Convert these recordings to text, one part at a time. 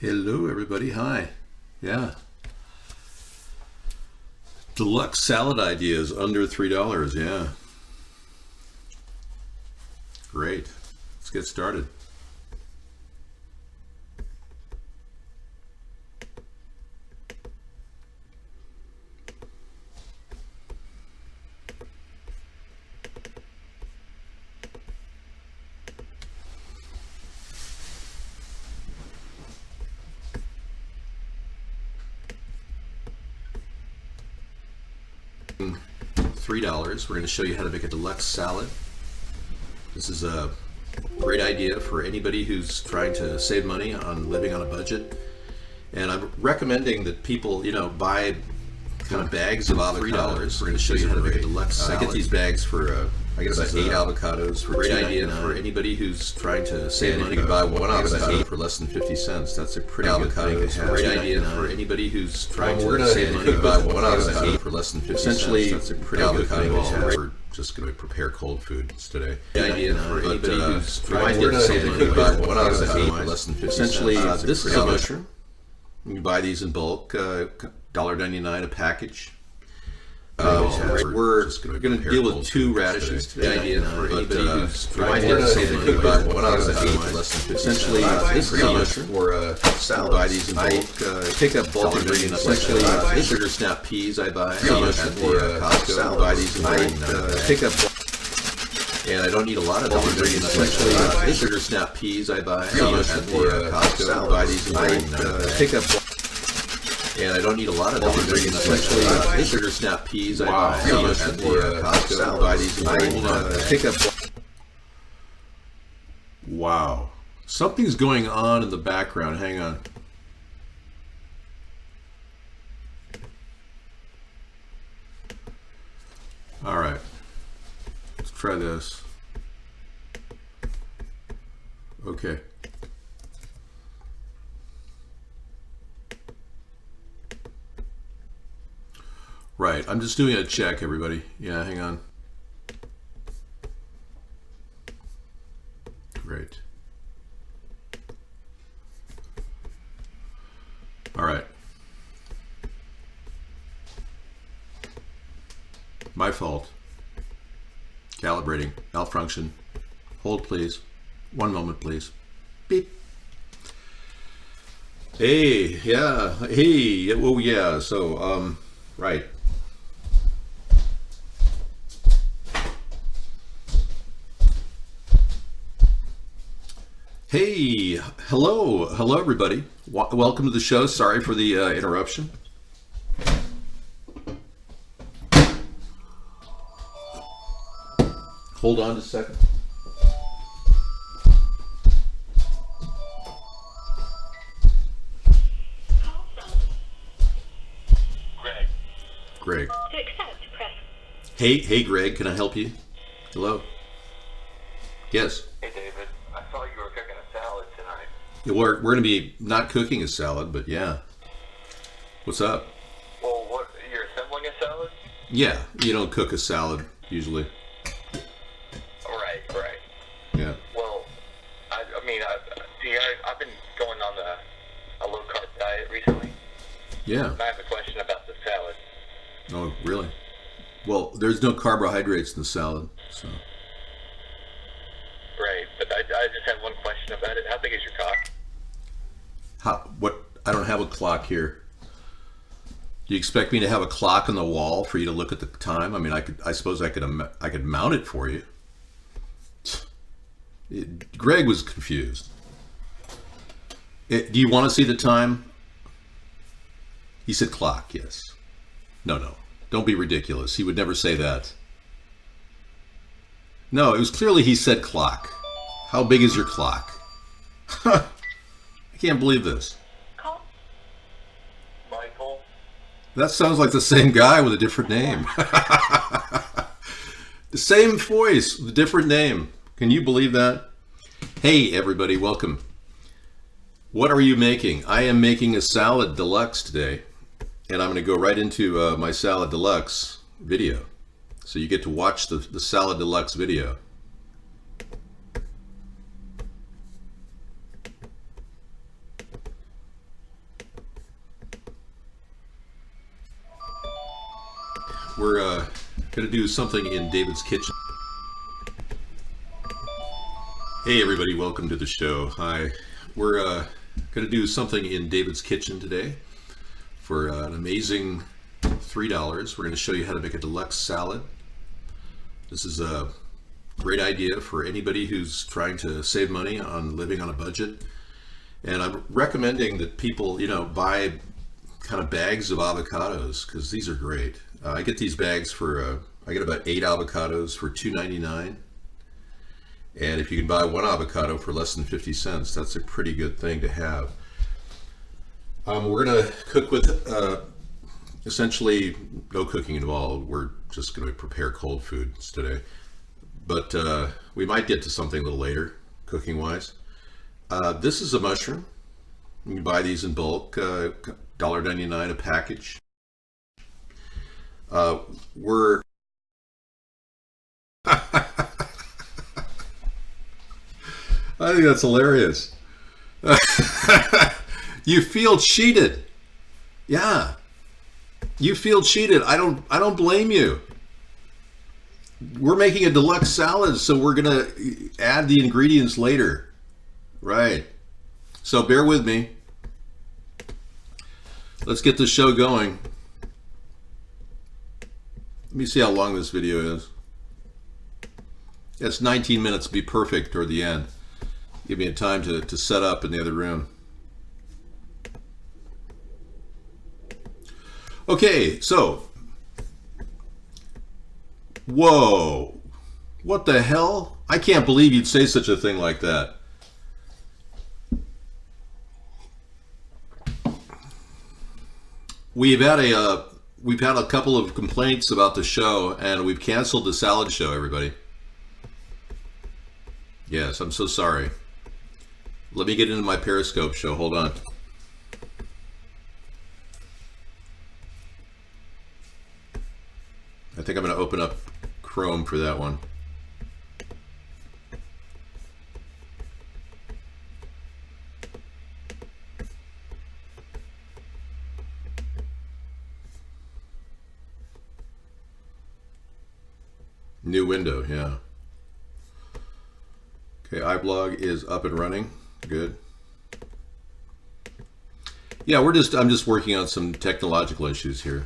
Hello, everybody. Hi. Yeah. Deluxe salad ideas under $3. Yeah. Great. Let's get started. $3. We're going to show you how to make a deluxe salad. This is a great idea for anybody who's trying to save money on living on a budget. And I'm recommending that people, buy kind of bags of $3. We're going to show you how to make a deluxe salad. I get these bags for I get about 8 avocados for great idea for anybody who's trying to save money. You can buy one avocado for less than 50 cents. That's a pretty good thing to have. Great idea for anybody who's trying to save money. You can buy one avocado for less than 50 cents. Essentially, that's a pretty good thing to have. We're just going to prepare cold foods today. Great idea for anybody who's trying to save money. You can buy one avocado for less than 50 cents. Essentially, this is a mushroom. You can buy these in bulk, $1.99 a package. We're going to deal with 2 radishes today. For anybody who's trying to save money, buy one avocado for less than 50 cents. Essentially, this is a mushroom or a salad. Buy these in bulk. Pick up bulk ingredients. Essentially, this sugar snap peas I buy at the Costco. Buy these in bulk. Pick up. And I don't need a lot of ingredients. Essentially, this sugar snap peas I buy at the Costco. Buy these in bulk. Pick up. And I don't need a lot of ingredients. Essentially, this sugar snap peas I buy at the Costco. Buy these in pick up. Wow, something's going on in the background. Hang on. All right, let's try this. Okay. Right, I'm just doing a check, everybody. Yeah, hang on. Great. All right. My fault. Calibrating, malfunction. Hold, please. One moment, please. Beep. Hey, yeah, hey, oh yeah, so, right. Hey, hello everybody. Welcome to the show. Sorry for the interruption. Hold on just a second. Greg. To accept, press. Hey Greg, can I help you? Hello. Yes. Hey David, I saw you were cooking a salad tonight. Yeah, we're going to be not cooking a salad, but yeah. What's up? Well, what, you're assembling a salad? Yeah, you don't cook a salad usually. Right. Yeah. Well, I've been going on a low carb diet recently. Yeah. And I have a question about the salad. Oh, really? Well, there's no carbohydrates in the salad, so. Right, but I just have one question about it. How big is your cock? What? I don't have a clock here. Do you expect me to have a clock on the wall for you to look at the time? I mean, I suppose I could mount it for you. Greg was confused. Do you want to see the time? He said clock, yes. No. Don't be ridiculous. He would never say that. No, it was clearly he said clock. How big is your clock? I can't believe this. Call. Michael? That sounds like the same guy with a different name. The same voice with a different name. Can you believe that? Hey, everybody, welcome. What are you making? I am making a salad deluxe today, and I'm going to go right into my salad deluxe video. So you get to watch the salad deluxe video. We're going to do something in David's kitchen. Hey everybody, welcome to the show. Hi. We're going to do something in David's kitchen today for an amazing $3. We're going to show you how to make a deluxe salad. This is a great idea for anybody who's trying to save money on living on a budget. And I'm recommending that people, buy kind of bags of avocados because these are great. I get these bags for, I get about 8 avocados for $2.99. And if you can buy one avocado for less than 50 cents, that's a pretty good thing to have. We're going to cook with essentially no cooking involved. We're just going to prepare cold foods today. But we might get to something a little later, cooking-wise. This is a mushroom. You can buy these in bulk, $1.99 a package. We're I think that's hilarious. You feel cheated. Yeah. You feel cheated. I don't blame you. We're making a deluxe salad, so we're going to add the ingredients later. Right. So bear with me. Let's get the show going. Let me see how long this video is. It's 19 minutes to be perfect toward the end. Give me a time to set up in the other room. Okay, so. Whoa. What the hell? I can't believe you'd say such a thing like that. We've had a couple of complaints about the show, and we've canceled the salad show, everybody. Yes, I'm so sorry. Let me get into my Periscope show. Hold on. I think I'm going to open up Chrome for that one. New window, yeah. Okay, iBlog is up and running. Good. Yeah, I'm just working on some technological issues here.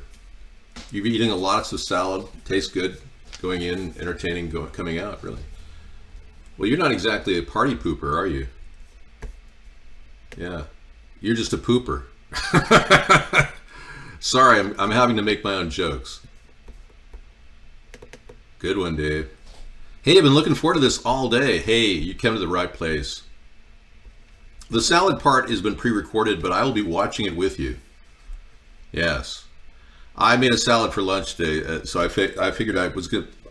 You're eating lots of salad, tastes good, going in, entertaining, coming out, really. Well, you're not exactly a party pooper, are you? Yeah, you're just a pooper. Sorry, I'm having to make my own jokes. Good one, Dave. Hey, I've been looking forward to this all day. Hey, you came to the right place. The salad part has been pre-recorded, but I will be watching it with you. Yes. I made a salad for lunch today, so I figured I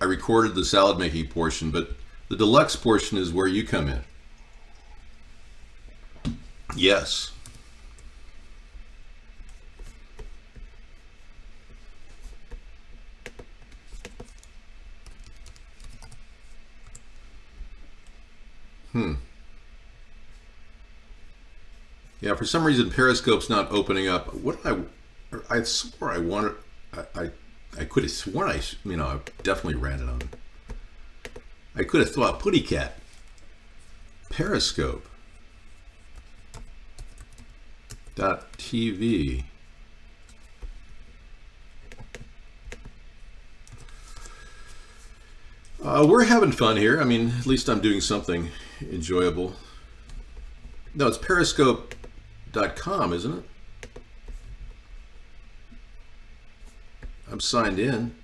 recorded the salad making portion, but the deluxe portion is where you come in. Yes. Yeah, for some reason Periscope's not opening up. I swore I wanted. I could have sworn I definitely ran it on. I could have thought Putty Cat. Periscope. .tv. We're having fun here. I mean, at least I'm doing something enjoyable. No, it's periscope.com, isn't it? I'm signed in.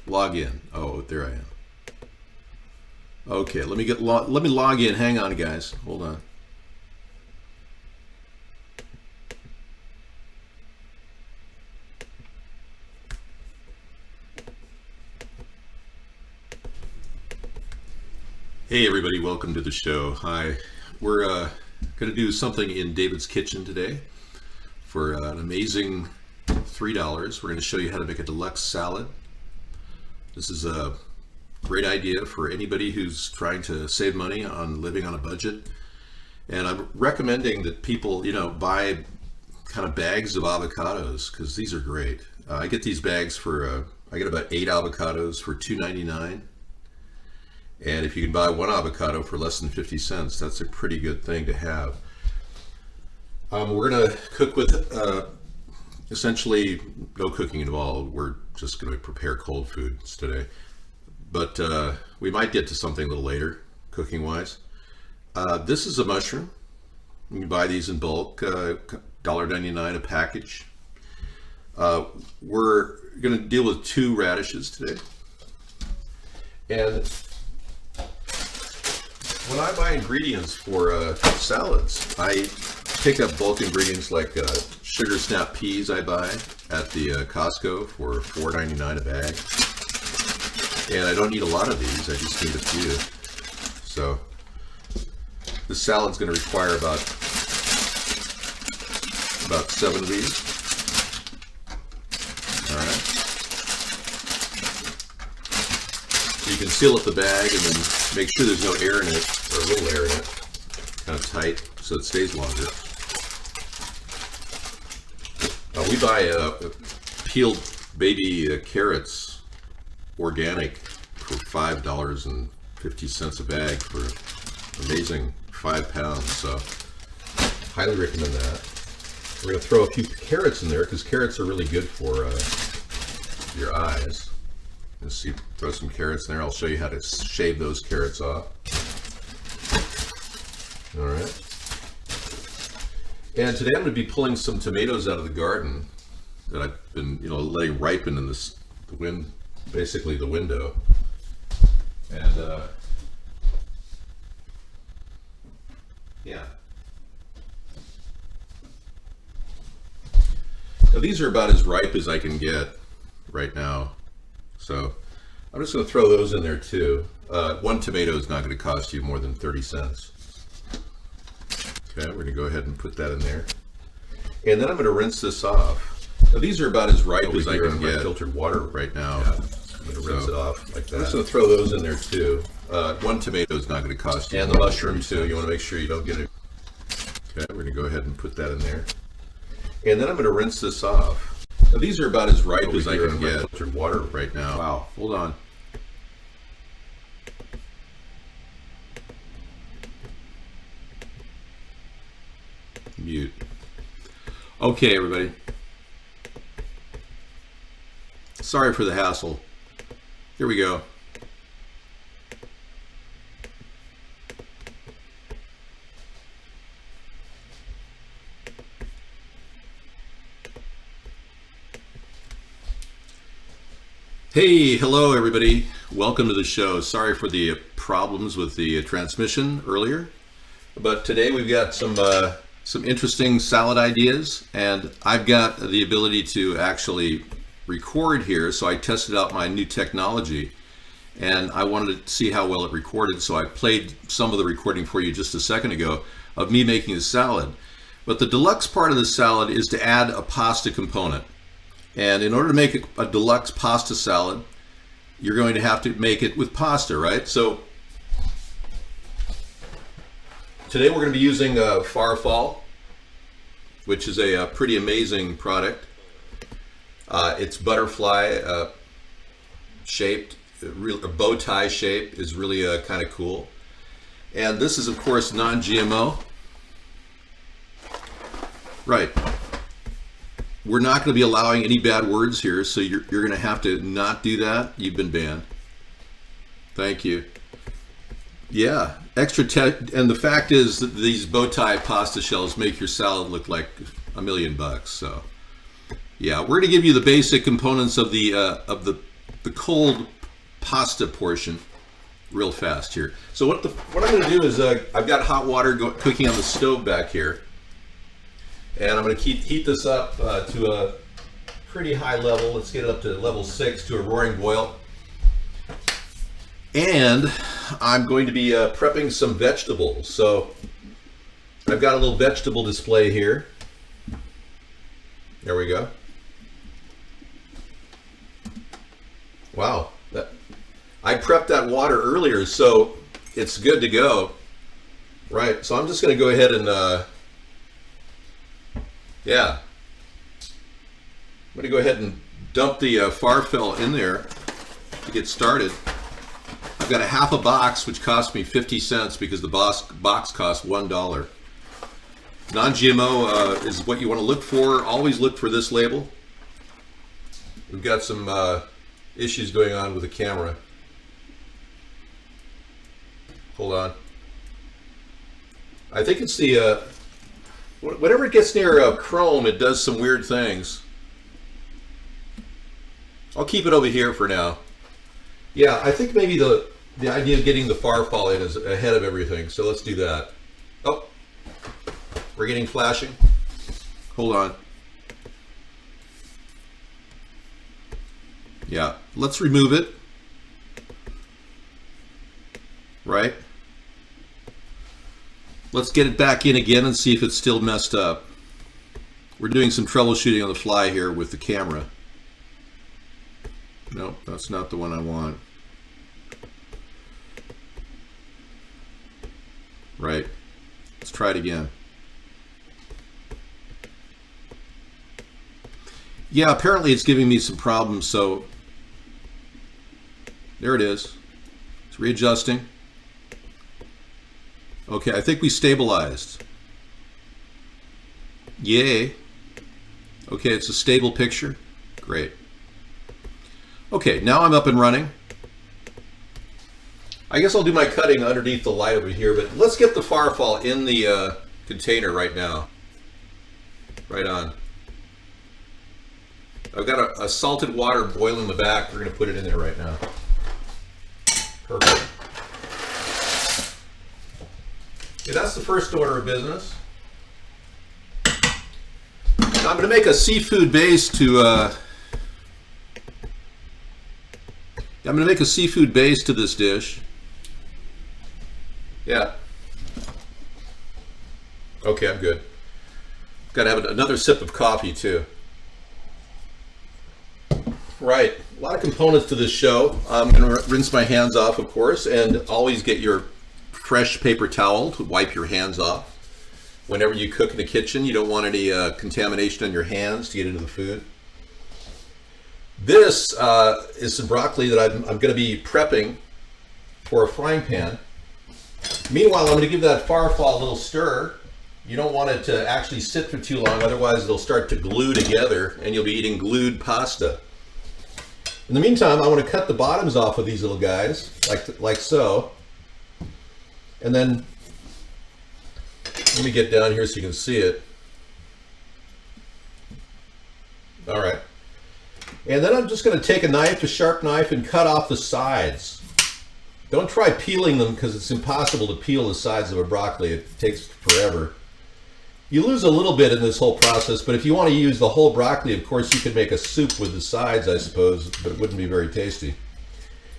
Log in. Oh, there I am. Okay, let me log in. Hang on, guys. Hold on. Hey everybody, welcome to the show. Hi. We're going to do something in David's kitchen today for an amazing $3. We're going to show you how to make a deluxe salad. This is a great idea for anybody who's trying to save money on living on a budget. And I'm recommending that people, buy kind of bags of avocados because these are great. I get these bags for I get about 8 avocados for $2.99. And if you can buy one avocado for less than 50 cents, that's a pretty good thing to have. We're going to cook with essentially no cooking involved. We're just going to prepare cold foods today. But we might get to something a little later, cooking wise. This is a mushroom. You can buy these in bulk, $1.99 a package. We're going to deal with 2 radishes today. And when I buy ingredients for salads, I pick up bulk ingredients like sugar snap peas I buy at the Costco for $4.99 a bag. And I don't need a lot of these, I just need a few. So this salad's going to require about 7 of these. All right. So you can seal up the bag and then make sure there's no air in it, or a little air in it, kind of tight, so it stays longer. We buy peeled baby carrots, organic, for $5.50 a bag for an amazing 5 pounds. So highly recommend that. We're going to throw a few carrots in there because carrots are really good for your eyes. Let's see, throw some carrots in there. I'll show you how to shave those carrots off. All right. And today I'm going to be pulling some tomatoes out of the garden that I've been, letting ripen in the wind, basically the window. And yeah. Now these are about as ripe as I can get right now. So I'm just going to throw those in there too. 1 tomato is not going to cost you more than 30 cents. Okay, we're going to go ahead and put that in there. And then I'm going to rinse this off. Now, these are about as ripe as I can get. Filtered water right now. Yeah, I'm going to rinse it off like that. I'm just going to throw those in there too. 1 tomato is not going to cost you. And the mushroom too. You want to make sure you don't get it. Okay, we're going to go ahead and put that in there. And then I'm going to rinse this off. Now, these are about as ripe as I can get. Filtered water right now. Wow, hold on. Mute. Okay, everybody. Sorry for the hassle. Here we go. Hey, hello everybody. Welcome to the show. Sorry for the problems with the transmission earlier, but today we've got some interesting salad ideas, and I've got the ability to actually record here, so I tested out my new technology and I wanted to see how well it recorded, so I played some of the recording for you just a second ago of me making the salad. But the deluxe part of the salad is to add a pasta component. And in order to make a deluxe pasta salad, you're going to have to make it with pasta, right? So today we're going to be using Farfall, which is a pretty amazing product. It's butterfly shaped, a bow tie shape is really kind of cool. And this is, of course, non-GMO. Right. We're not going to be allowing any bad words here, so you're going to have to not do that. You've been banned. Thank you. Yeah, and the fact is that these bow tie pasta shells make your salad look like $1 million. So, yeah, we're going to give you the basic components of the cold pasta portion real fast here. So what I'm going to do is I've got hot water cooking on the stove back here. And I'm going to heat this up to a pretty high level. Let's get it up to level 6 to a roaring boil. And I'm going to be prepping some vegetables. So I've got a little vegetable display here. There we go. Wow. I prepped that water earlier, so it's good to go. Right, so I'm just going to go ahead and yeah, I'm going to go ahead and dump the farfel in there to get started. I've got a half a box, which cost me 50 cents because the box cost $1. Non-GMO is what you want to look for. Always look for this label. We've got some issues going on with the camera. Hold on. I think it's the whenever it gets near chrome, it does some weird things. I'll keep it over here for now. Yeah, I think maybe the idea of getting the farfel in is ahead of everything, so let's do that. Oh, we're getting flashing. Hold on. Yeah, let's remove it. Right? Let's get it back in again and see if it's still messed up. We're doing some troubleshooting on the fly here with the camera. Nope, that's not the one I want. Right. Let's try it again. Yeah, apparently it's giving me some problems, so there it is. It's readjusting. Okay, I think we stabilized. Yay. Okay, it's a stable picture. Great. Okay, now I'm up and running. I guess I'll do my cutting underneath the light over here, but let's get the farfel in the container right now. Right on. I've got a salted water boiling in the back. We're going to put it in there right now. Perfect. Okay, that's the first order of business. Now I'm going to make a seafood base to this dish. Yeah. Okay, I'm good. Got to have another sip of coffee too. Right, a lot of components to this show. I'm going to rinse my hands off, of course, and always get your fresh paper towel to wipe your hands off. Whenever you cook in the kitchen, you don't want any contamination on your hands to get into the food. This is some broccoli that I'm going to be prepping for a frying pan. Meanwhile, I'm going to give that farfel a little stir. You don't want it to actually sit for too long, otherwise it'll start to glue together and you'll be eating glued pasta. In the meantime, I want to cut the bottoms off of these little guys, like so. And then, let me get down here so you can see it. All right. And then I'm just going to take a sharp knife, and cut off the sides. Don't try peeling them because it's impossible to peel the sides of a broccoli. It takes forever. You lose a little bit in this whole process, but if you want to use the whole broccoli, of course, you could make a soup with the sides, I suppose, but it wouldn't be very tasty.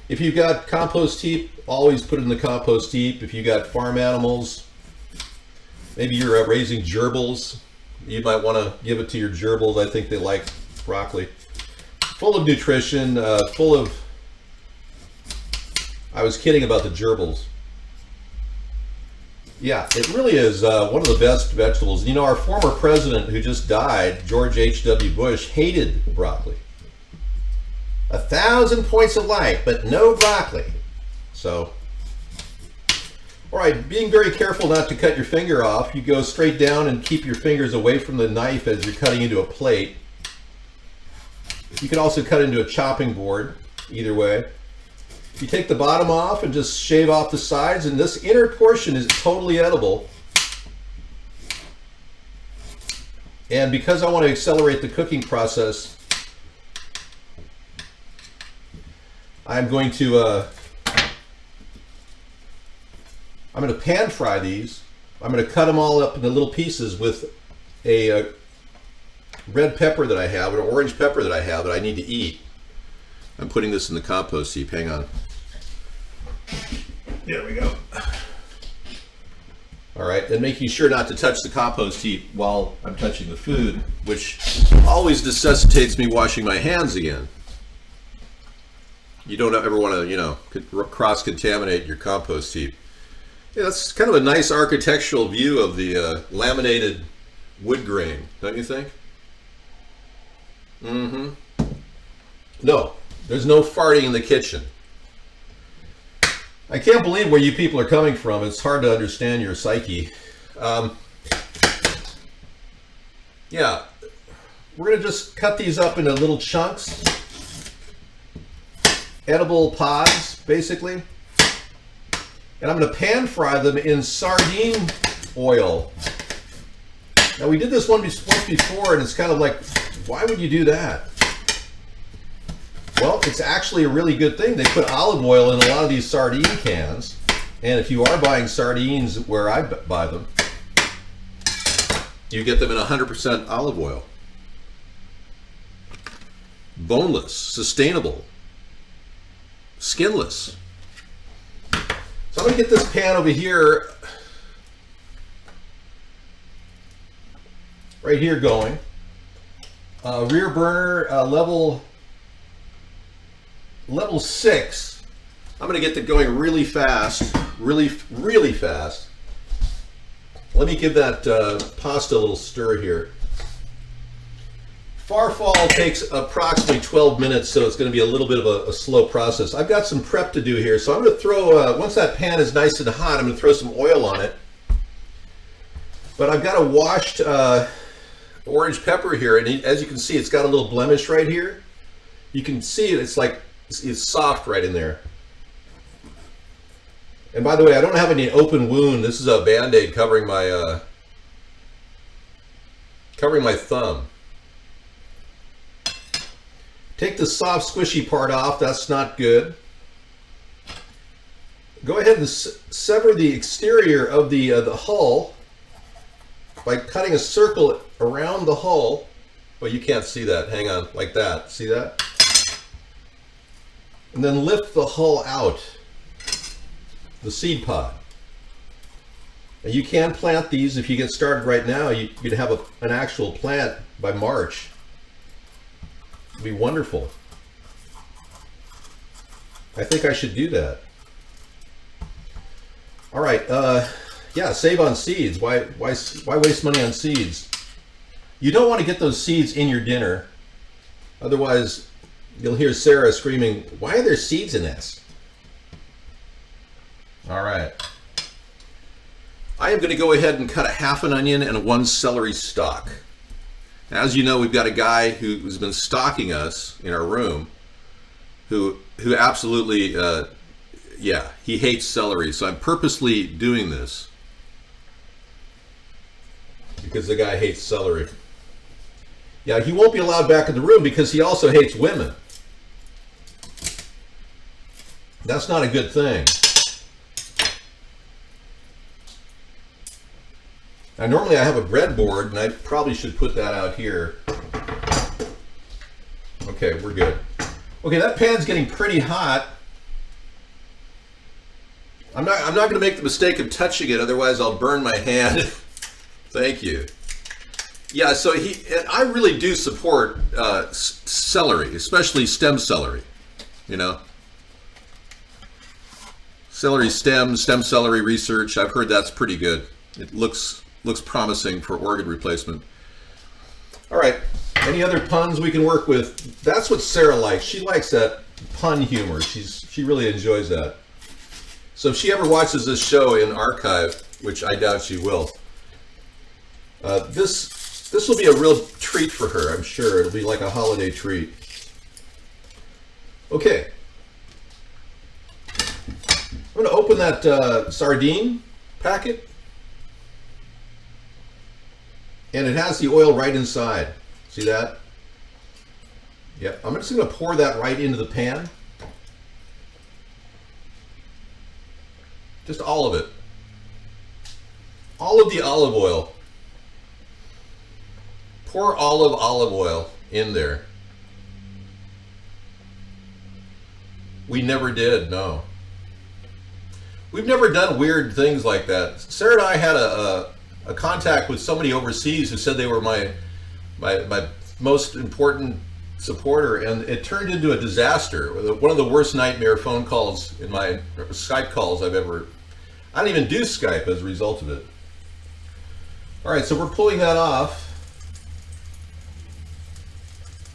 If you've got compost heap, always put it in the compost heap. If you've got farm animals, maybe you're raising gerbils, you might want to give it to your gerbils. I think they like broccoli. Full of nutrition, full of... I was kidding about the gerbils. Yeah, it really is one of the best vegetables. You know, our former president who just died, George H.W. Bush, hated broccoli. 1,000 points of light, but no broccoli. So, all right, being very careful not to cut your finger off. You go straight down and keep your fingers away from the knife as you're cutting into a plate. You can also cut into a chopping board, either way. You take the bottom off and just shave off the sides, and this inner portion is totally edible. And because I want to accelerate the cooking process, I'm going to pan fry these. I'm going to cut them all up into little pieces with a red pepper that I have, or orange pepper that I have that I need to eat. I'm putting this in the compost heap. Hang on. There we go. All right, and making sure not to touch the compost heap while I'm touching the food, which always necessitates me washing my hands again. You don't ever want to, you know, cross-contaminate your compost heap. Yeah, that's kind of a nice architectural view of the laminated wood grain, don't you think? Mm-hmm. No, there's no farting in the kitchen. I can't believe where you people are coming from. It's hard to understand your psyche. Yeah, we're going to just cut these up into little chunks. Edible pods, basically. And I'm going to pan fry them in sardine oil. Now, we did this once before, and it's kind of like, why would you do that? Well, it's actually a really good thing. They put olive oil in a lot of these sardine cans. And if you are buying sardines where I buy them, you get them in 100% olive oil. Boneless, sustainable, skinless. So I'm going to get this pan over here, right here going. Rear burner, level 6. I'm going to get it going really fast, really fast. Let me give that pasta a little stir here. Farfall takes approximately 12 minutes, so it's going to be a little bit of a slow process. I've got some prep to do here, so I'm going to throw, once that pan is nice and hot, I'm going to throw some oil on it. But I've got a washed orange pepper here, and as you can see, it's got a little blemish right here. You can see it, it's like, it's soft right in there. And by the way, I don't have any open wound. This is a Band-Aid covering my thumb. Take the soft, squishy part off. That's not good. Go ahead and sever the exterior of the hull by cutting a circle around the hull. Well, you can't see that. Hang on, like that. See that? And then lift the hull out, the seed pod. And you can plant these if you get started right now. You could have an actual plant by March. It'd be wonderful. I think I should do that. All right, yeah, save on seeds. Why waste money on seeds? You don't want to get those seeds in your dinner. Otherwise, you'll hear Sarah screaming, "Why are there seeds in this?" All right. I am going to go ahead and cut a half an onion and 1 celery stalk. As you know, we've got a guy who's been stalking us in our room who absolutely, yeah, he hates celery. So I'm purposely doing this because the guy hates celery. Yeah, he won't be allowed back in the room because he also hates women. That's not a good thing. Now, normally I have a breadboard, and I probably should put that out here. Okay, we're good. Okay, that pan's getting pretty hot. I'm not going to make the mistake of touching it, otherwise I'll burn my hand. Thank you. Yeah, so I really do support celery, especially stem celery. You know, celery stem celery research. I've heard that's pretty good. It looks promising for organ replacement. All right, any other puns we can work with? That's what Sarah likes. She likes that pun humor. She really enjoys that. So if she ever watches this show in archive, which I doubt she will, this will be a real treat for her, I'm sure. It'll be like a holiday treat. Okay. I'm going to open that sardine packet. And it has the oil right inside. See that? Yep. I'm just going to pour that right into the pan. Just all of it. All of the olive oil. Pour all of olive oil in there. We never did, no. We've never done weird things like that. Sarah and I had a contact with somebody overseas who said they were my most important supporter, and it turned into a disaster. One of the worst nightmare phone calls in my Skype calls I've ever. I don't even do Skype as a result of it. All right, so we're pulling that off.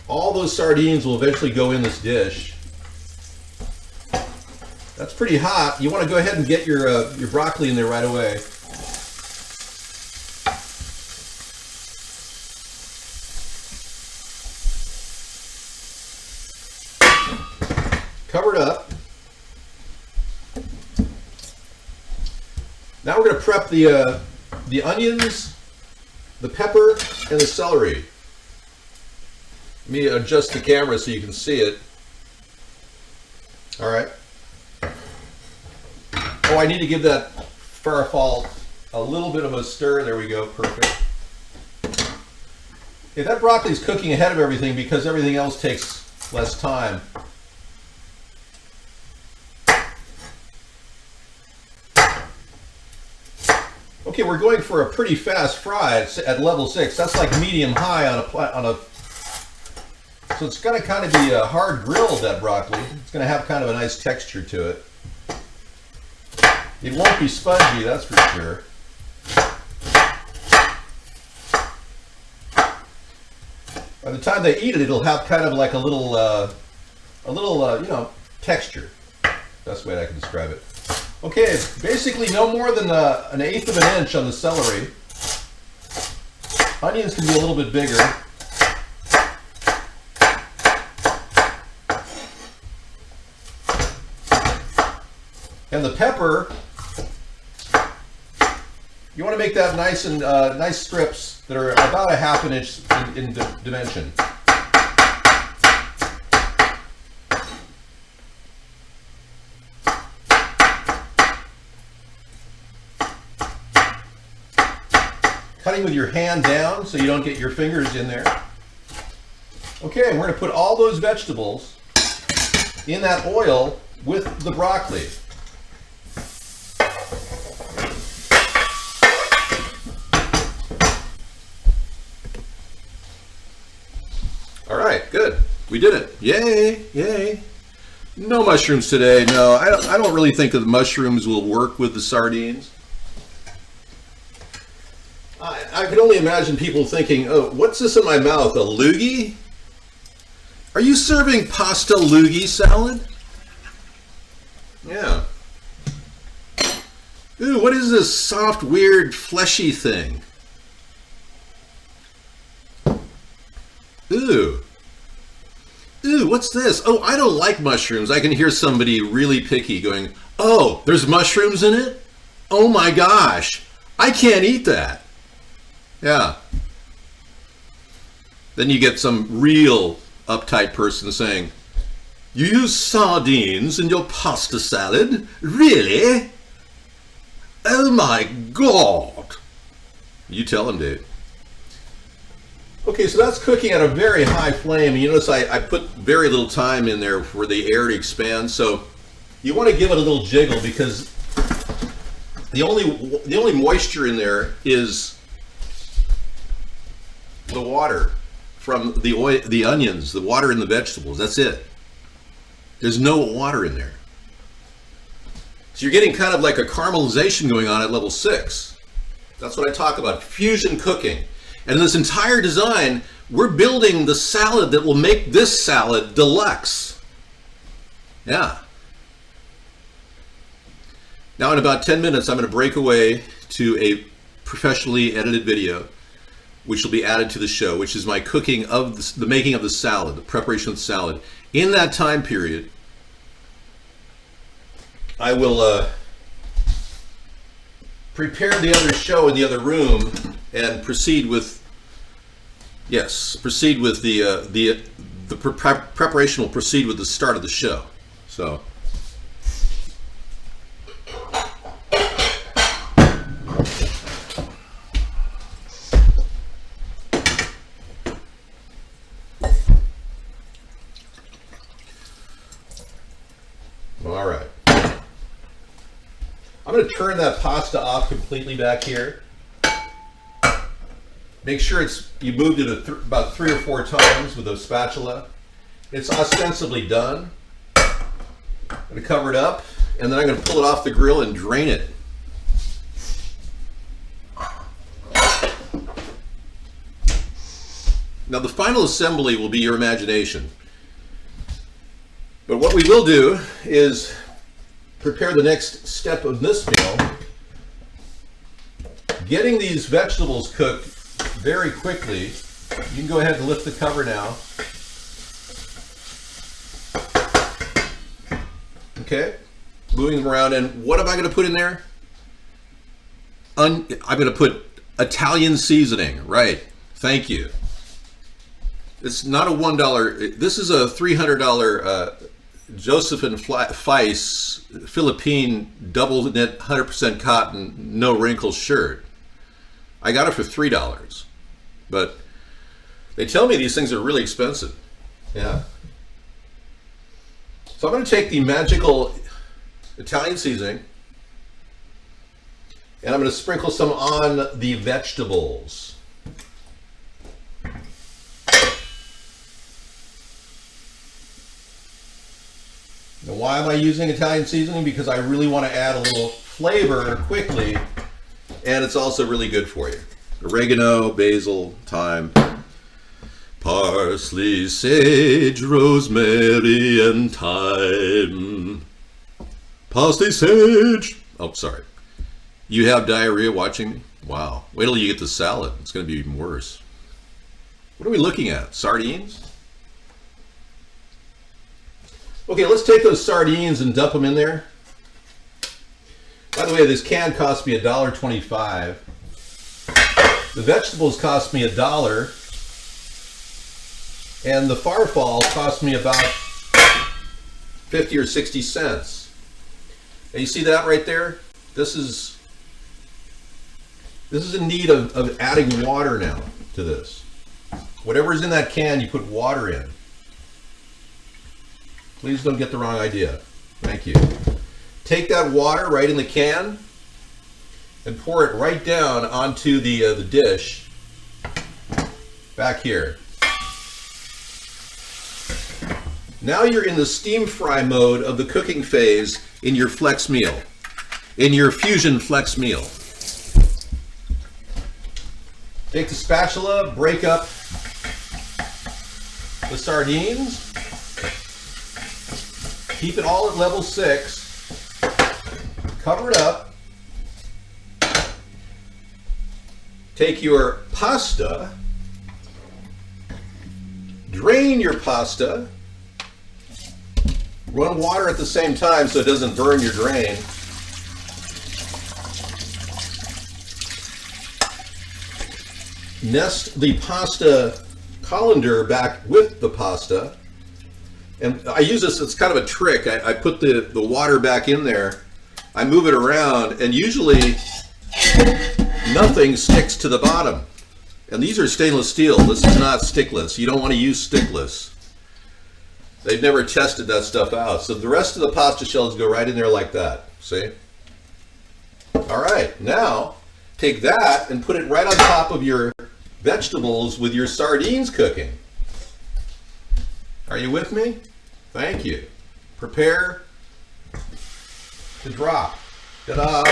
All those sardines will eventually go in this dish. That's pretty hot. You want to go ahead and get your broccoli in there right away. Cover it up. Now we're going to prep the onions, the pepper, and the celery. Let me adjust the camera so you can see it. All right. Oh, I need to give that farfalle a little bit of a stir. There we go. Perfect. Okay, that broccoli is cooking ahead of everything because everything else takes less time. Okay, we're going for a pretty fast fry at level 6. That's like medium high on a. So it's going to kind of be a hard grilled, that broccoli. It's going to have kind of a nice texture to it. It won't be spongy, that's for sure. By the time they eat it, it'll have kind of like a little texture. Best way I can describe it. Okay, basically no more than an eighth of an inch on the celery. Onions can be a little bit bigger. And the pepper, you want to make that nice and nice strips that are about a half an inch in dimension. Cutting with your hand down so you don't get your fingers in there. Okay, and we're going to put all those vegetables in that oil with the broccoli. All right, good. We did it. Yay, yay. No mushrooms today. No, I don't really think that the mushrooms will work with the sardines. I can only imagine people thinking, oh, what's this in my mouth, a loogie? Are you serving pasta loogie salad? Yeah. Ooh, what is this soft, weird, fleshy thing? Ooh. Ooh, what's this? Oh, I don't like mushrooms. I can hear somebody really picky going, oh, there's mushrooms in it? Oh my gosh, I can't eat that. Yeah. Then you get some real uptight person saying, you use sardines in your pasta salad? Really? Oh my God. You tell him, dude. Okay, so that's cooking at a very high flame. You notice I put very little time in there for the air to expand. So you want to give it a little jiggle because the only moisture in there is the water from the onions, the water in the vegetables. That's it. There's no water in there. So you're getting kind of like a caramelization going on at level 6. That's what I talk about, fusion cooking. And in this entire design, we're building the salad that will make this salad deluxe. Yeah. Now in about 10 minutes, I'm going to break away to a professionally edited video which will be added to the show, which is my cooking of the making of the salad, the preparation of the salad. In that time period, I will prepare the other show in the other room and proceed with the preparation will proceed with the start of the show. So. All right. I'm going to turn that pasta off completely back here. Make sure you moved it about 3 or 4 times with a spatula. It's ostensibly done. I'm going to cover it up, and then I'm going to pull it off the grill and drain it. Now the final assembly will be your imagination. But what we will do is prepare the next step of this meal. Getting these vegetables cooked very quickly. You can go ahead and lift the cover now. Okay, moving them around, and what am I going to put in there? I'm going to put Italian seasoning, right? Thank you. It's not a $1. This is a $300 Joseph and Feiss Philippine double knit 100% cotton no wrinkles shirt. I got it for $3, but they tell me these things are really expensive. Yeah. So I'm going to take the magical Italian seasoning and I'm going to sprinkle some on the vegetables. Now, why am I using Italian seasoning? Because I really want to add a little flavor quickly, and it's also really good for you. Oregano, basil, thyme, parsley, sage, rosemary, and thyme. Parsley, sage. Oh, sorry. You have diarrhea watching me? Wow. Wait till you get the salad. It's going to be even worse. What are we looking at? Sardines? Okay, let's take those sardines and dump them in there. By the way, this can cost me $1.25. The vegetables cost me $1. And the farfalle cost me about 50 or 60 cents. And you see that right there? This is in need of adding water now to this. Whatever's in that can, you put water in. Please don't get the wrong idea. Thank you. Take that water right in the can and pour it right down onto the dish back here. Now you're in the steam fry mode of the cooking phase in your flex meal, in your fusion flex meal. Take the spatula, break up the sardines. Keep it all at level 6. Cover it up. Take your pasta. Drain your pasta. Run water at the same time so it doesn't burn your drain. Nest the pasta colander back with the pasta. And I use this, it's kind of a trick. I put the water back in there, I move it around, and usually nothing sticks to the bottom. And these are stainless steel. This is not stickless. You don't want to use stickless. They've never tested that stuff out. So the rest of the pasta shells go right in there like that. See? All right, now take that and put it right on top of your vegetables with your sardines cooking. Are you with me? Thank you. Prepare to drop. Ta-da!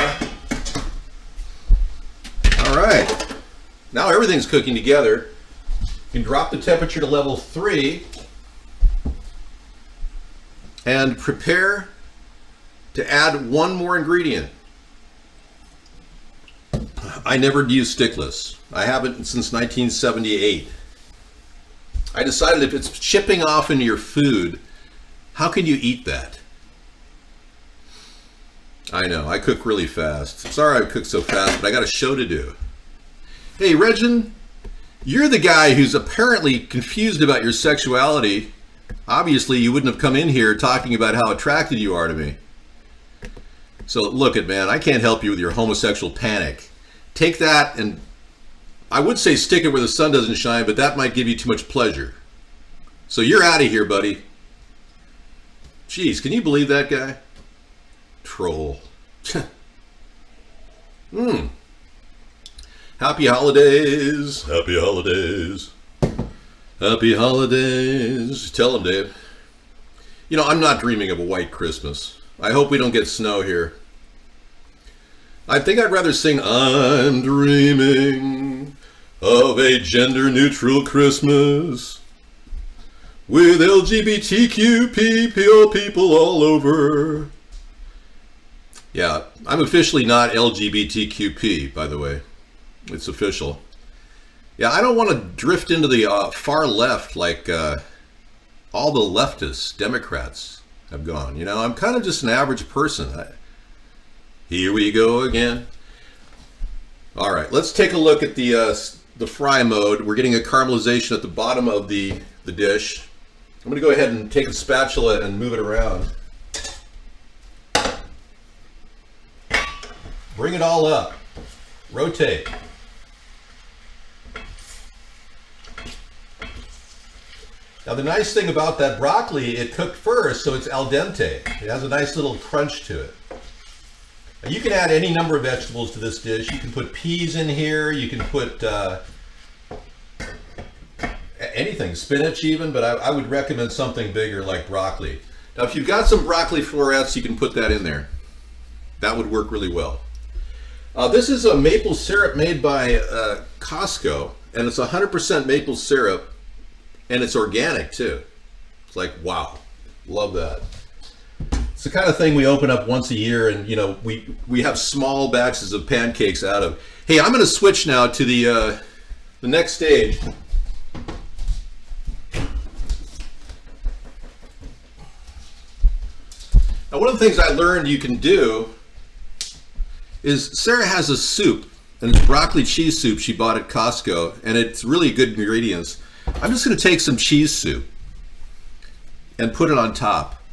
All right. Now everything's cooking together. You can drop the temperature to level 3 and prepare to add one more ingredient. I never use stickless. I haven't since 1978. I decided if it's chipping off into your food, how can you eat that? I know, I cook really fast. Sorry I cook so fast, but I got a show to do. Hey, Regin, you're the guy who's apparently confused about your sexuality. Obviously, you wouldn't have come in here talking about how attracted you are to me. So look it, man, I can't help you with your homosexual panic. Take that and I would say stick it where the sun doesn't shine, but that might give you too much pleasure. So you're out of here, buddy. Jeez, can you believe that guy? Troll. Happy holidays. Happy holidays. Happy holidays. Tell him, Dave. You know, I'm not dreaming of a white Christmas. I hope we don't get snow here. I think I'd rather sing I'm dreaming of a gender-neutral Christmas with LGBTQ people all over. Yeah, I'm officially not LGBTQP, by the way. It's official. Yeah, I don't want to drift into the far left like all the leftists, Democrats have gone. You know, I'm kind of just an average person. Here we go again. All right, let's take a look at the fry mode. We're getting a caramelization at the bottom of the dish. I'm going to go ahead and take a spatula and move it around. Bring it all up. Rotate. Now the nice thing about that broccoli, it cooked first, so it's al dente. It has a nice little crunch to it. Now you can add any number of vegetables to this dish. You can put peas in here. You can put anything, spinach even, but I would recommend something bigger like broccoli. Now if you've got some broccoli florets, you can put that in there. That would work really well. This is a maple syrup made by Costco, and it's 100% maple syrup, and it's organic too. It's like, wow, love that. It's the kind of thing we open up once a year, and you know, we have small batches of pancakes out of. Hey, I'm going to switch now to the next stage. Now, one of the things I learned you can do is Sarah has a soup, and it's broccoli cheese soup she bought at Costco, and it's really good ingredients. I'm just going to take some cheese soup and put it on top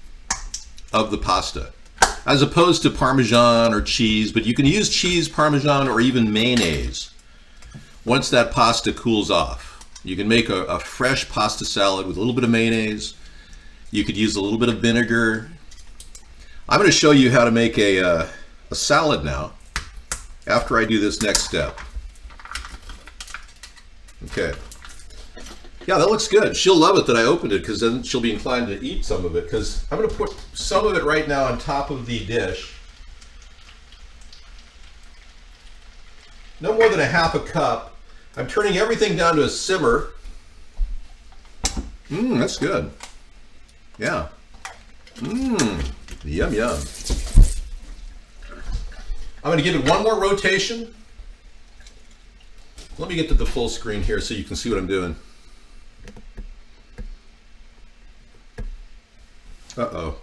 of the pasta, as opposed to Parmesan or cheese, but you can use cheese, Parmesan, or even mayonnaise once that pasta cools off. You can make a fresh pasta salad with a little bit of mayonnaise. You could use a little bit of vinegar. I'm going to show you how to make a salad now after I do this next step. Okay. Yeah, that looks good. She'll love it that I opened it, because then she'll be inclined to eat some of it, because I'm going to put some of it right now on top of the dish. No more than a half a cup. I'm turning everything down to a simmer. That's good. Yeah. Yum, yum. I'm going to give it one more rotation. Let me get to the full screen here so you can see what I'm doing. Uh-oh.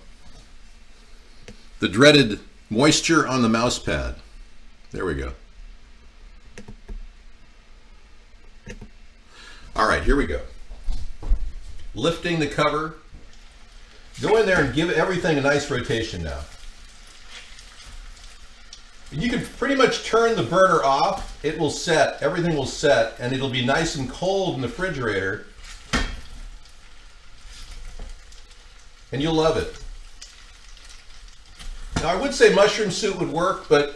The dreaded moisture on the mouse pad. There we go. All right, here we go. Lifting the cover. Go in there and give everything a nice rotation now. You can pretty much turn the burner off. It will set, everything will set, and it'll be nice and cold in the refrigerator. And you'll love it. Now I would say mushroom soup would work, but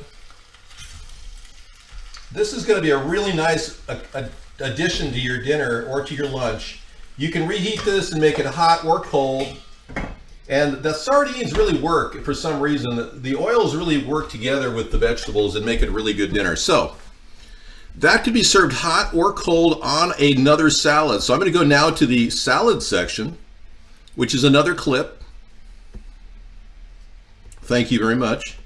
this is going to be a really nice addition to your dinner or to your lunch. You can reheat this and make it hot or cold. And the sardines really work for some reason. The oils really work together with the vegetables and make it a really good dinner. So that could be served hot or cold on another salad. So I'm going to go now to the salad section, which is another clip. Thank you very much.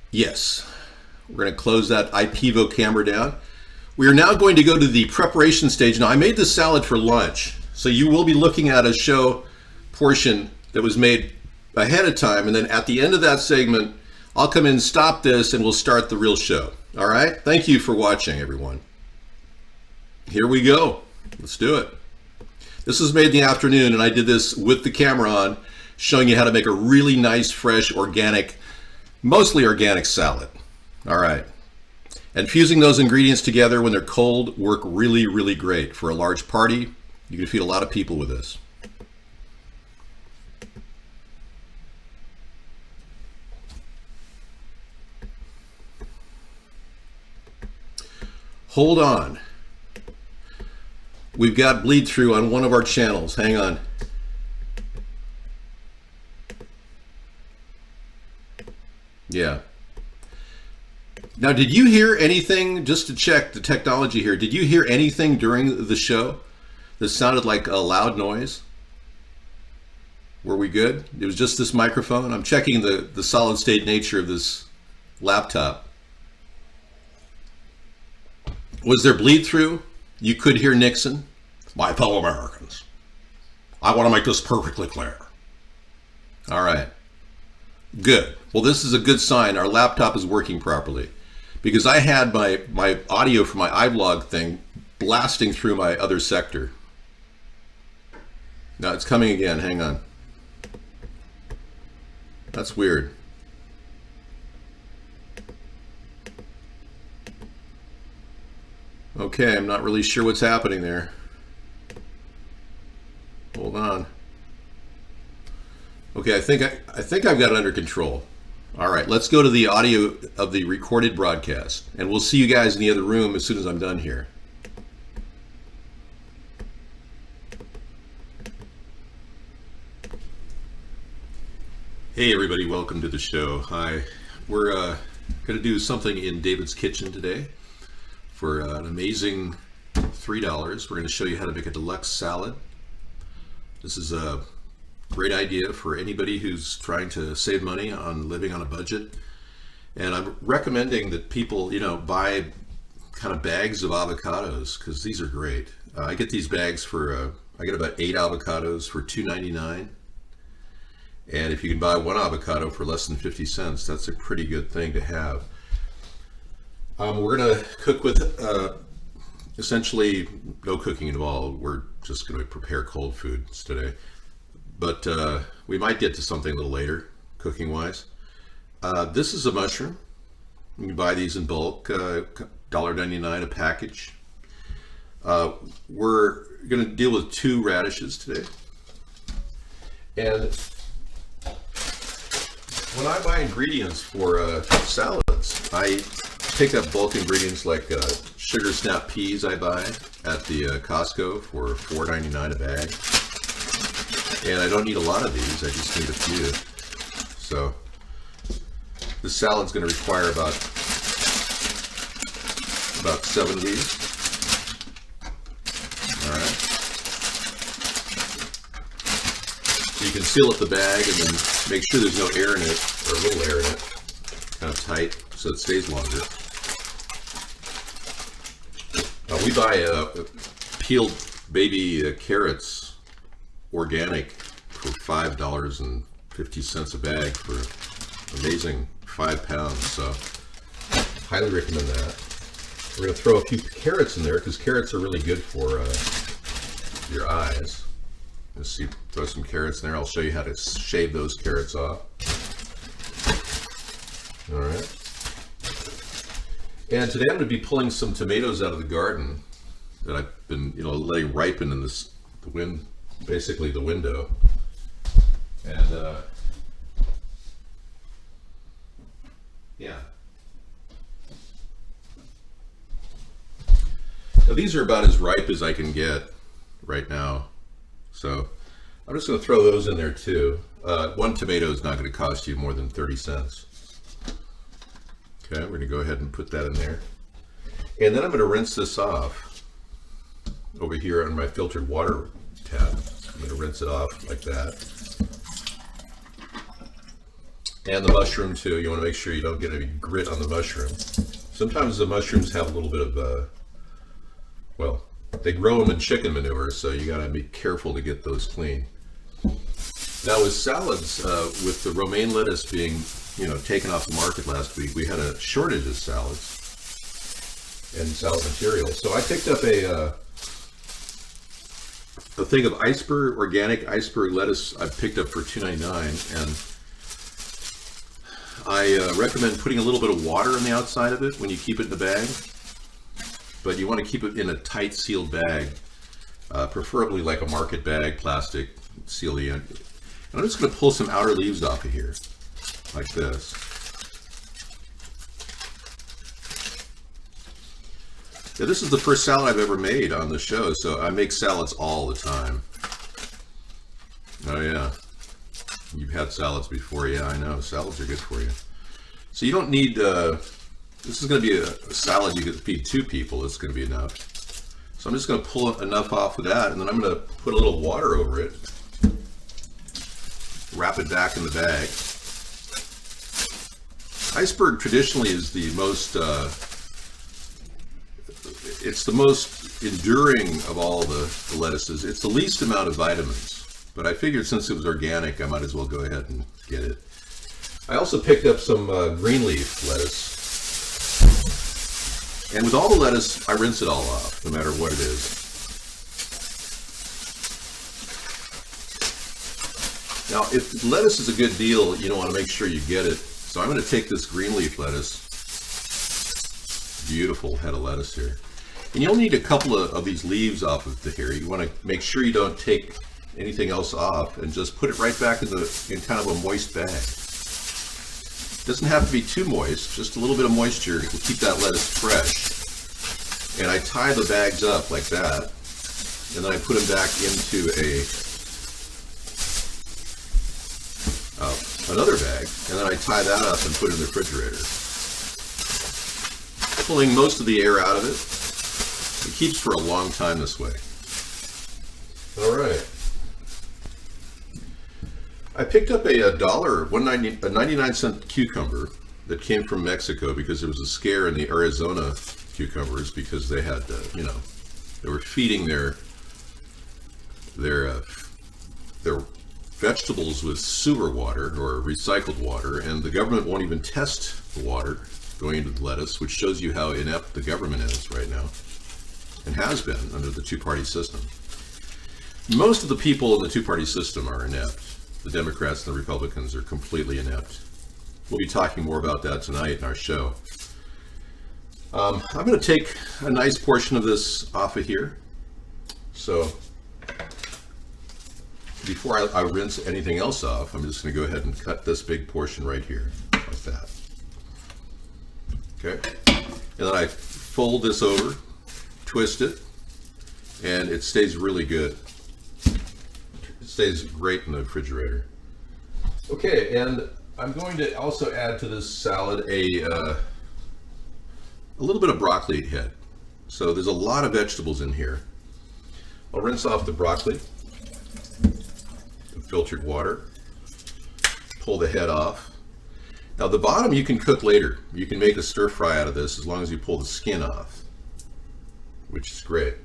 Yes, we're going to close that iPivo camera down. We are now going to go to the preparation stage. Now I made this salad for lunch, so you will be looking at a show portion that was made ahead of time, and then at the end of that segment I'll come in, stop this, and we'll start the real show. All right, thank you for watching, everyone. Here we go. Let's do it. This was made in the afternoon, and I did this with the camera on, showing you how to make a really nice, fresh, organic, mostly organic salad. All right, and fusing those ingredients together when they're cold work really, really great for a large party. You can feed a lot of people with this. Hold on. We've got bleed through on one of our channels. Hang on. Yeah. Now, did you hear anything, just to check the technology here, did you hear anything during the show that sounded like a loud noise? Were we good? It was just this microphone. I'm checking the solid state nature of this laptop. Was there bleed through? You could hear Nixon. My fellow Americans, I want to make this perfectly clear. All right. Good. Well, this is a good sign. Our laptop is working properly, because I had my audio from my iVlog thing blasting through my other sector. Now it's coming again. Hang on. That's weird. Okay, I'm not really sure what's happening there. Hold on. Okay, I think I've got it under control. All right, let's go to the audio of the recorded broadcast, and we'll see you guys in the other room as soon as I'm done here. Hey everybody, welcome to the show. Hi. We're going to do something in David's kitchen today for an amazing $3. We're going to show you how to make a deluxe salad. This is a great idea for anybody who's trying to save money on living on a budget. And I'm recommending that people, buy kind of bags of avocados, because these are great. I get these bags for, I get about 8 avocados for $2.99. And if you can buy one avocado for less than 50 cents, that's a pretty good thing to have. We're going to cook with essentially no cooking involved. We're just going to prepare cold foods today. But we might get to something a little later, cooking wise. This is a mushroom. You can buy these in bulk, $1.99 a package. We're going to deal with 2 radishes today. And when I buy ingredients for salads, I pick up bulk ingredients like sugar snap peas I buy at the Costco for $4.99 a bag. And I don't need a lot of these, I just need a few. So this salad's going to require about 7 of these. All right. So you can seal up the bag and then make sure there's no air in it, or a little air in it, kind of tight so it stays longer. We buy peeled baby carrots, organic, for $5.50 a bag for amazing 5 pounds. So highly recommend that. We're going to throw a few carrots in there because carrots are really good for your eyes. Let's see, throw some carrots in there. I'll show you how to shave those carrots off. All right. And today I'm going to be pulling some tomatoes out of the garden that I've been, letting ripen in the wind, basically the window. And yeah. Now these are about as ripe as I can get right now. So I'm just going to throw those in there too. 1 tomato is not going to cost you more than 30 cents. Okay, we're going to go ahead and put that in there. And then I'm going to rinse this off over here on my filtered water tap. I'm going to rinse it off like that. And the mushroom too. You want to make sure you don't get any grit on the mushroom. Sometimes the mushrooms have a little bit of, well, they grow them in chicken manure, so you got to be careful to get those clean. Now with salads, with the romaine lettuce being, taken off the market last week, we had a shortage of salads and salad material. So I picked up a thing of organic iceberg lettuce I picked up for $2.99, and I recommend putting a little bit of water on the outside of it when you keep it in the bag. But you want to keep it in a tight sealed bag, preferably like a market bag, plastic, seal the end. And I'm just going to pull some outer leaves off of here, like this. Yeah, this is the first salad I've ever made on the show, so I make salads all the time. Oh yeah, you've had salads before. Yeah, I know, salads are good for you. So you don't need This is going to be a salad you could feed 2 people. It's going to be enough. So I'm just going to pull enough off of that, and then I'm going to put a little water over it. Wrap it back in the bag. Iceberg traditionally is the most, it's the most enduring of all the lettuces. It's the least amount of vitamins, but I figured since it was organic, I might as well go ahead and get it. I also picked up some green leaf lettuce. And with all the lettuce, I rinse it all off, no matter what it is. Now, if lettuce is a good deal, you don't want to make sure you get it. So I'm going to take this green leaf lettuce, beautiful head of lettuce here. And you'll need a couple of these leaves off of here. You want to make sure you don't take anything else off and just put it right back in kind of a moist bag. It doesn't have to be too moist, just a little bit of moisture will keep that lettuce fresh. And I tie the bags up like that, and then I put them back into another bag, and then I tie that up and put it in the refrigerator. Pulling most of the air out of it. It keeps for a long time this way. All right. I picked up a 99-cent cucumber that came from Mexico because there was a scare in the Arizona cucumbers because they had, they were feeding their vegetables with sewer water or recycled water, and the government won't even test the water going into the lettuce, which shows you how inept the government is right now, and has been under the two-party system. Most of the people in the two-party system are inept. The Democrats and the Republicans are completely inept. We'll be talking more about that tonight in our show. I'm going to take a nice portion of this off of here. So before I rinse anything else off, I'm just going to go ahead and cut this big portion right here, like that. Okay. And then I fold this over, twist it, and it stays really good. It stays great in the refrigerator. Okay, and I'm going to also add to this salad a little bit of broccoli head. So there's a lot of vegetables in here. I'll rinse off the broccoli with filtered water, pull the head off. Now the bottom you can cook later. You can make a stir fry out of this as long as you pull the skin off, which is great.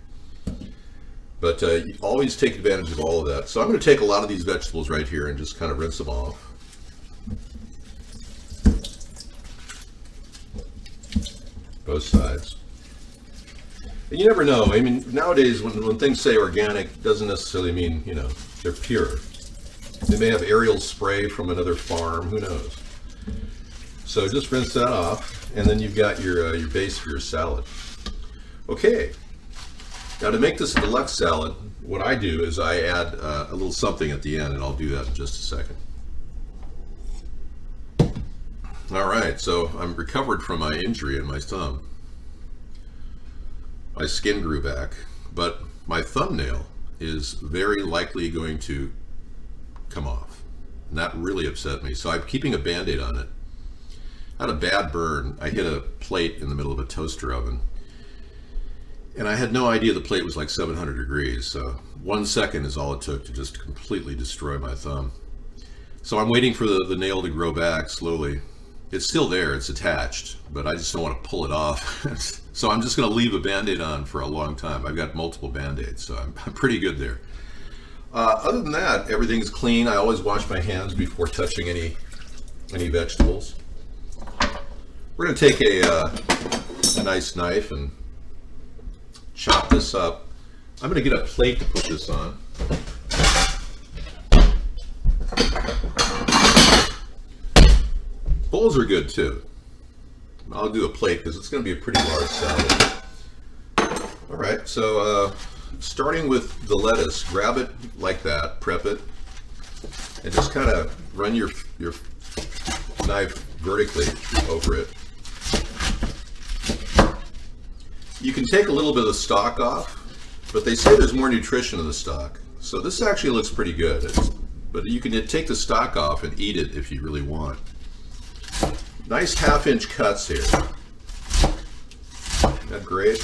But you always take advantage of all of that. So I'm going to take a lot of these vegetables right here and just kind of rinse them off. Both sides. And you never know. I mean, nowadays when things say organic, doesn't necessarily mean, they're pure. They may have aerial spray from another farm, who knows. So just rinse that off, and then you've got your base for your salad. Okay. Now to make this a deluxe salad, what I do is I add a little something at the end, and I'll do that in just a second. All right, so I'm recovered from my injury in my thumb. My skin grew back, but my thumbnail is very likely going to come off. And that really upset me. So I'm keeping a Band-Aid on it. I had a bad burn. I hit a plate in the middle of a toaster oven. And I had no idea the plate was like 700 degrees. So 1 second is all it took to just completely destroy my thumb. So I'm waiting for the nail to grow back slowly. It's still there, it's attached, but I just don't want to pull it off. So I'm just going to leave a Band-Aid on for a long time. I've got multiple Band-Aids, so I'm pretty good there. Other than that, everything's clean. I always wash my hands before touching any vegetables. We're going to take a nice knife and chop this up. I'm going to get a plate to put this on. Bowls are good too. I'll do a plate because it's going to be a pretty large salad. All right, so starting with the lettuce, grab it like that, prep it, and just kind of run your knife vertically over it. You can take a little bit of the stalk off, but they say there's more nutrition in the stalk. So this actually looks pretty good, but you can take the stalk off and eat it if you really want. Nice 1/2-inch cuts here. great.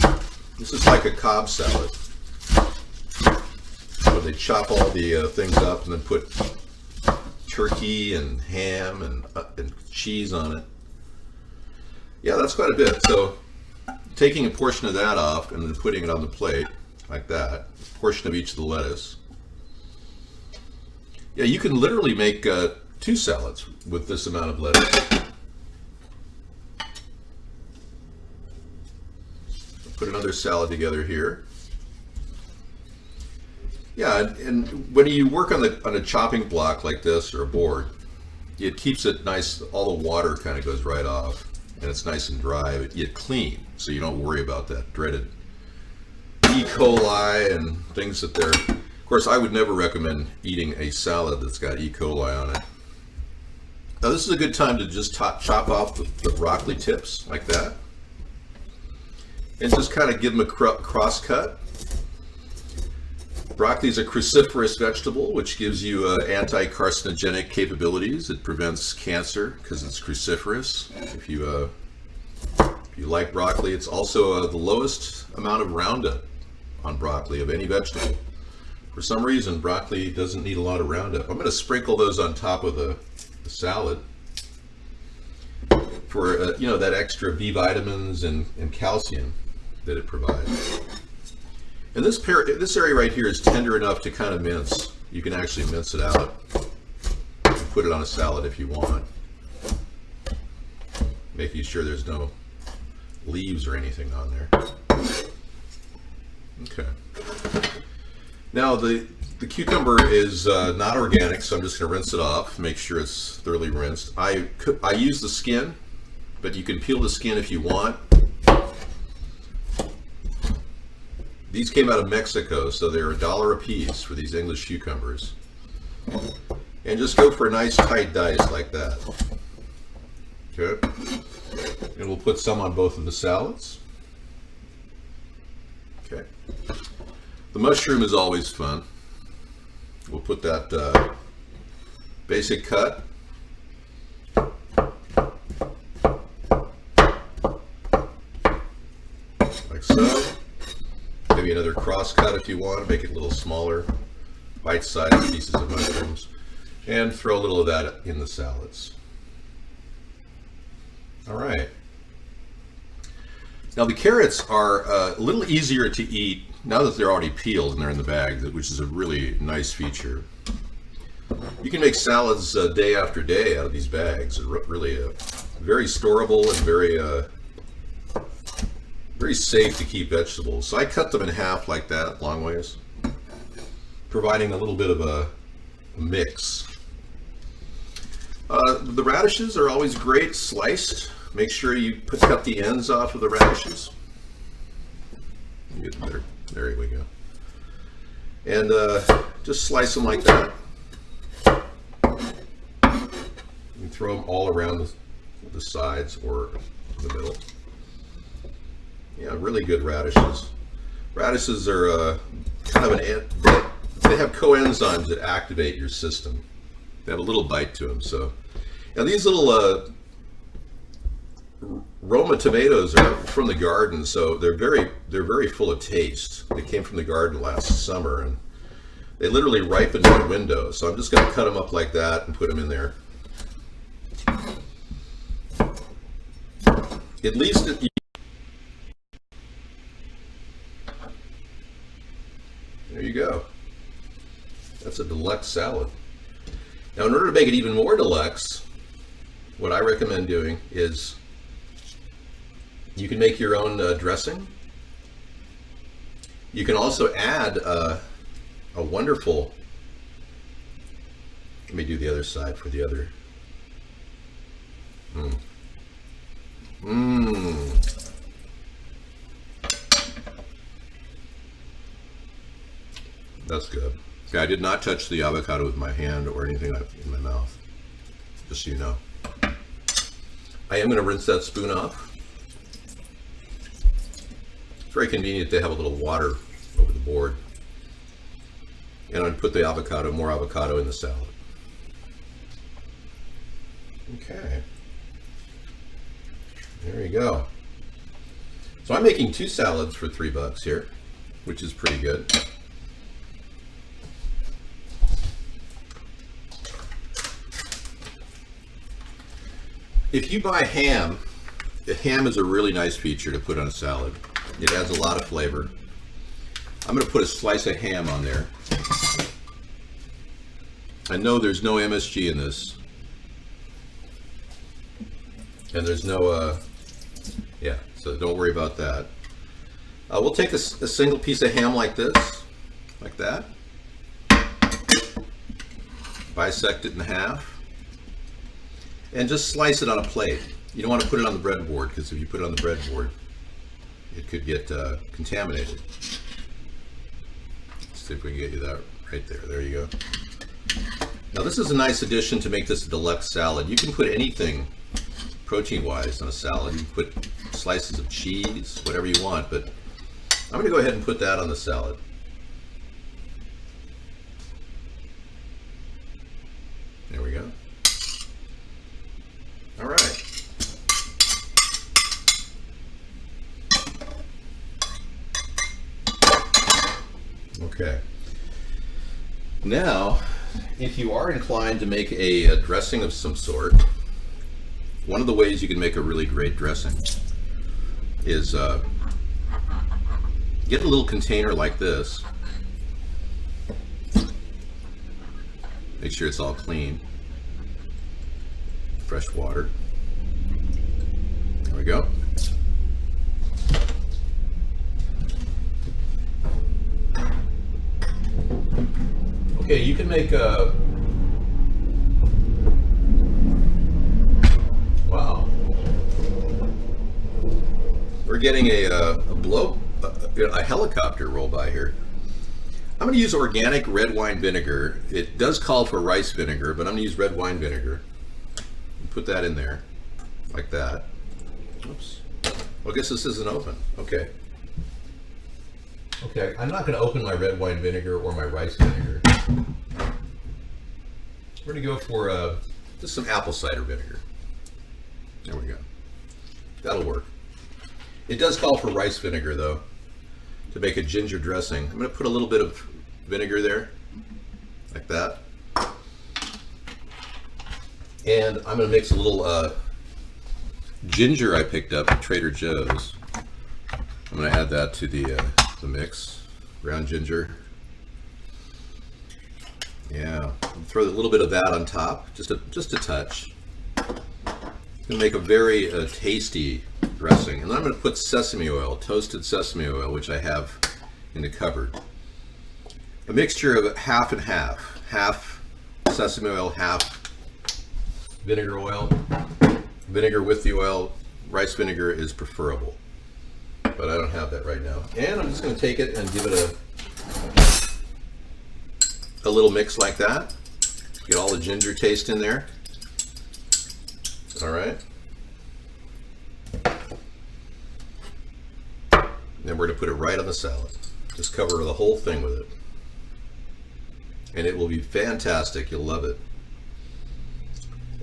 This is like a Cobb salad, where they chop all the things up and then put turkey and ham and cheese on it. Yeah, that's quite a bit. So taking a portion of that off and then putting it on the plate like that, a portion of each of the lettuce. Yeah, you can literally make 2 salads with this amount of lettuce. Put another salad together here. Yeah, and when you work on a chopping block like this or a board, it keeps it nice. All the water kind of goes right off, and it's nice and dry, yet clean, so you don't worry about that dreaded E. coli and things that they're. Of course, I would never recommend eating a salad that's got E. coli on it. Now, this is a good time to just chop off the broccoli tips like that, and just kind of give them a cross cut. Broccoli is a cruciferous vegetable, which gives you anti-carcinogenic capabilities. It prevents cancer because it's cruciferous. If you like broccoli, it's also the lowest amount of Roundup on broccoli of any vegetable. For some reason, broccoli doesn't need a lot of Roundup. I'm going to sprinkle those on top of the salad for that extra B vitamins and calcium that it provides. And this area right here is tender enough to kind of mince. You can actually mince it out and put it on a salad if you want, making sure there's no leaves or anything on there. Okay. Now the cucumber is not organic, so I'm just going to rinse it off, make sure it's thoroughly rinsed. I use the skin, but you can peel the skin if you want. These came out of Mexico, so they're $1 a piece for these English cucumbers. And just go for a nice tight dice like that. Okay. And we'll put some on both of the salads. Okay. The mushroom is always fun. We'll put that basic cut. Like so. Maybe another cross cut if you want to make it a little smaller, bite-sized pieces of mushrooms, and throw a little of that in the salads. All right. Now the carrots are a little easier to eat now that they're already peeled and they're in the bag, which is a really nice feature. You can make salads day after day out of these bags. They're really very storable and very safe to keep vegetables. So I cut them in half like that, long ways, providing a little bit of a mix. The radishes are always great sliced. Make sure you cut the ends off of the radishes. There we go. And just slice them like that. You can throw them all around the sides or the middle. Yeah, really good radishes. Radishes are kind of they have coenzymes that activate your system. They have a little bite to them. So, now these little Roma tomatoes are from the garden, so they're very full of taste. They came from the garden last summer, and they literally ripened in the window. So I'm just going to cut them up like that and put them in there. At least there you go. That's a deluxe salad. Now, in order to make it even more deluxe, what I recommend doing is you can make your own dressing. You can also add a wonderful, let me do the other side for the other. That's good. Okay, I did not touch the avocado with my hand or anything in my mouth, just so you know. I am going to rinse that spoon off. It's very convenient to have a little water over the board. And I'm going to put the more avocado in the salad. Okay. There you go. So I'm making 2 salads for $3 here, which is pretty good. If you buy ham, the ham is a really nice feature to put on a salad. It adds a lot of flavor. I'm going to put a slice of ham on there. I know there's no MSG in this. And there's no, yeah, so don't worry about that. We'll take a single piece of ham like this, like that. Bisect it in half. And just slice it on a plate. You don't want to put it on the breadboard, because if you put it on the breadboard, it could get contaminated. Let's see if we can get you that right there. There you go. Now this is a nice addition to make this a deluxe salad. You can put anything protein-wise on a salad. You can put slices of cheese, whatever you want, but I'm going to go ahead and put that on the salad. There we go. All right. Okay. Now, if you are inclined to make a dressing of some sort, one of the ways you can make a really great dressing is get a little container like this. Make sure it's all clean. Fresh water. There we go. Okay, you can make a... Wow. We're getting a helicopter roll by here. I'm going to use organic red wine vinegar. It does call for rice vinegar, but I'm going to use red wine vinegar. Put that in there, like that. Oops. Well, I guess this isn't open. Okay. Okay, I'm not going to open my red wine vinegar or my rice vinegar. We're going to go for just some apple cider vinegar. There we go. That'll work. It does call for rice vinegar, though, to make a ginger dressing. I'm going to put a little bit of vinegar there, like that. And I'm going to mix a little ginger I picked up at Trader Joe's. I'm going to add that to the mix. Ground ginger. Yeah, throw a little bit of that on top, just a touch. It's going to make a very tasty dressing. And then I'm going to put sesame oil, toasted sesame oil, which I have in the cupboard. A mixture of half and half. Half sesame oil, half vinegar oil. Vinegar with the oil. Rice vinegar is preferable, but I don't have that right now. And I'm just going to take it and give it a little mix like that. Get all the ginger taste in there. All right. Then we're going to put it right on the salad. Just cover the whole thing with it. And it will be fantastic. You'll love it.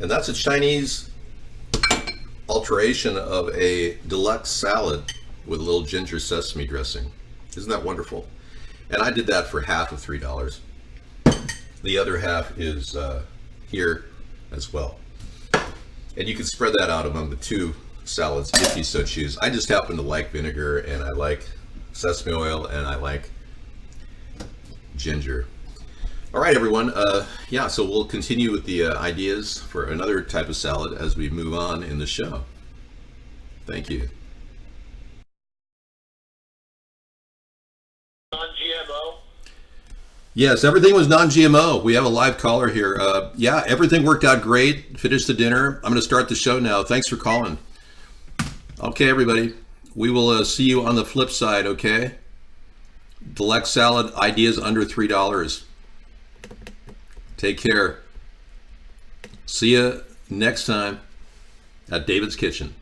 And that's a Chinese alteration of a deluxe salad with a little ginger sesame dressing. Isn't that wonderful? And I did that for half of $3. The other half is here as well. And you can spread that out among the 2 salads if you so choose. I just happen to like vinegar, and I like sesame oil, and I like ginger. All right, everyone. Yeah, so we'll continue with the ideas for another type of salad as we move on in the show. Thank you. Non-GMO? Yes, everything was non-GMO. We have a live caller here. Yeah, everything worked out great. Finished the dinner. I'm going to start the show now. Thanks for calling. Okay, everybody. We will see you on the flip side, okay? Deluxe salad, ideas under $3. Take care. See you next time at David's Kitchen.